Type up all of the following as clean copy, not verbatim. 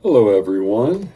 Hello, everyone.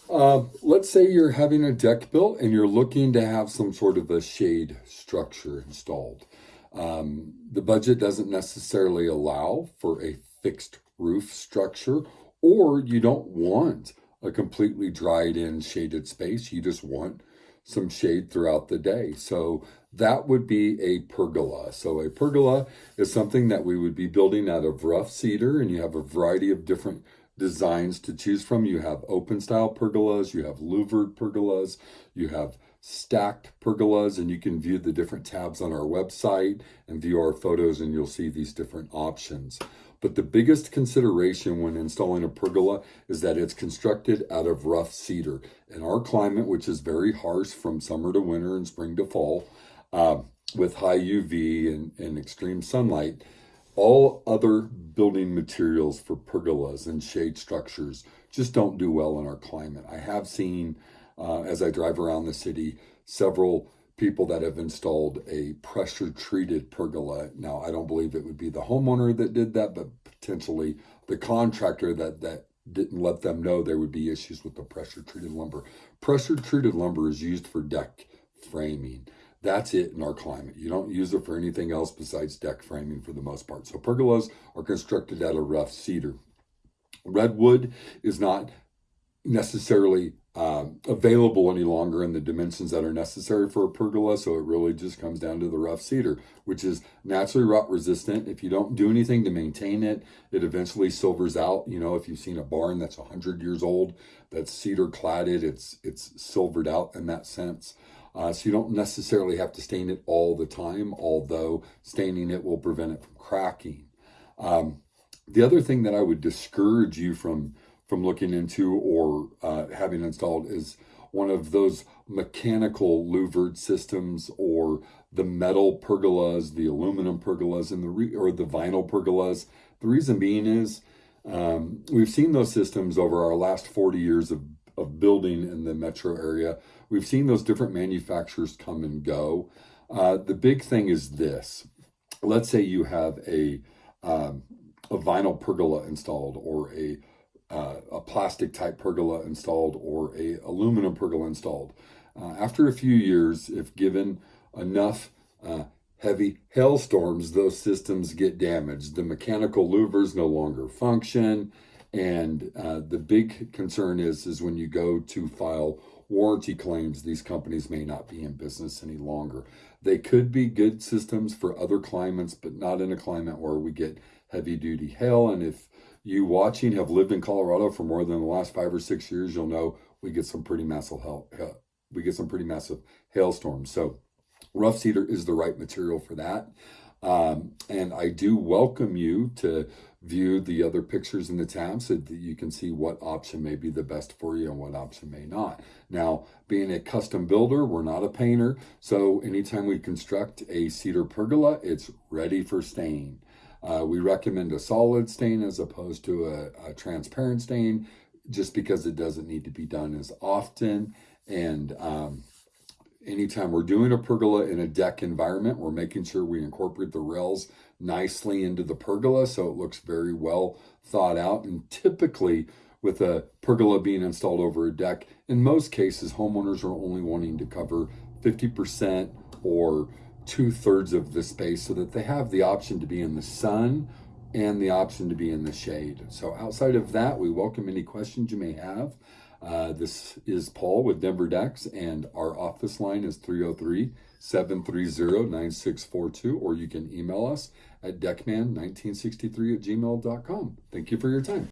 Let's say you're having a deck built and you're looking to have some sort of a shade structure installed. The budget doesn't necessarily allow for a fixed roof structure, or you don't want a completely dried in shaded space. You just want some shade throughout the day. So that would be a pergola. So a pergola is something that we would be building out of rough cedar, and you have a variety of different designs to choose from. You have open style pergolas, you have louvered pergolas, you have stacked pergolas, and you can view the different tabs on our website and view our photos, and you'll see these different options. But the biggest consideration when installing a pergola is that it's constructed out of rough cedar. In our climate, which is very harsh from summer to winter and spring to fall, with high UV and extreme sunlight, all other building materials for pergolas and shade structures just don't do well in our climate. I have seen, as I drive around the city, several people that have installed a pressure-treated pergola. Now, I don't believe it would be the homeowner that did that, but potentially the contractor that didn't let them know there would be issues with the pressure-treated lumber. Pressure-treated lumber is used for deck framing. That's it in our climate. You don't use it for anything else besides deck framing for the most part. So pergolas are constructed out of rough cedar. Redwood is not necessarily available any longer in the dimensions that are necessary for a pergola, so it really just comes down to the rough cedar, which is naturally rot resistant. If you don't do anything to maintain it, it eventually silvers out. You know, if you've seen a barn that's 100 years old, that's cedar cladded, it's silvered out in that sense. So you don't necessarily have to stain it all the time, although staining it will prevent it from cracking. The other thing that I would discourage you from looking into or having installed is one of those mechanical louvered systems, or the metal pergolas, the aluminum pergolas, and or the vinyl pergolas. The reason being is we've seen those systems over our last 40 years of building in the metro area. We've seen those different manufacturers come and go. The big thing is this. Let's say you have a vinyl pergola installed, or a plastic type pergola installed, or a aluminum pergola installed. After a few years, if given enough heavy hailstorms, those systems get damaged. The mechanical louvers no longer function. And the big concern is when you go to file warranty claims, these companies may not be in business any longer. They could be good systems for other climates, but not in a climate where we get heavy duty hail. And if you watching have lived in Colorado for more than the last 5 or 6 years, you'll know we get some pretty massive hailstorms. So rough cedar is the right material for that. And I do welcome you to view the other pictures in the tab so that you can see what option may be the best for you and what option may not. Now, being a custom builder, we're not a painter. So anytime we construct a cedar pergola, it's ready for stain. We recommend a solid stain as opposed to a transparent stain, just because it doesn't need to be done as often. And anytime we're doing a pergola in a deck environment, we're making sure we incorporate the rails nicely into the pergola so it looks very well thought out. And typically, with a pergola being installed over a deck, in most cases, homeowners are only wanting to cover 50% or 2/3 of the space, so that they have the option to be in the sun and the option to be in the shade. So outside of that, we welcome any questions you may have. This is Paul with Denver Decks, and our office line is 303-730-9642, or you can email us at deckman1963@gmail.com. Thank you for your time.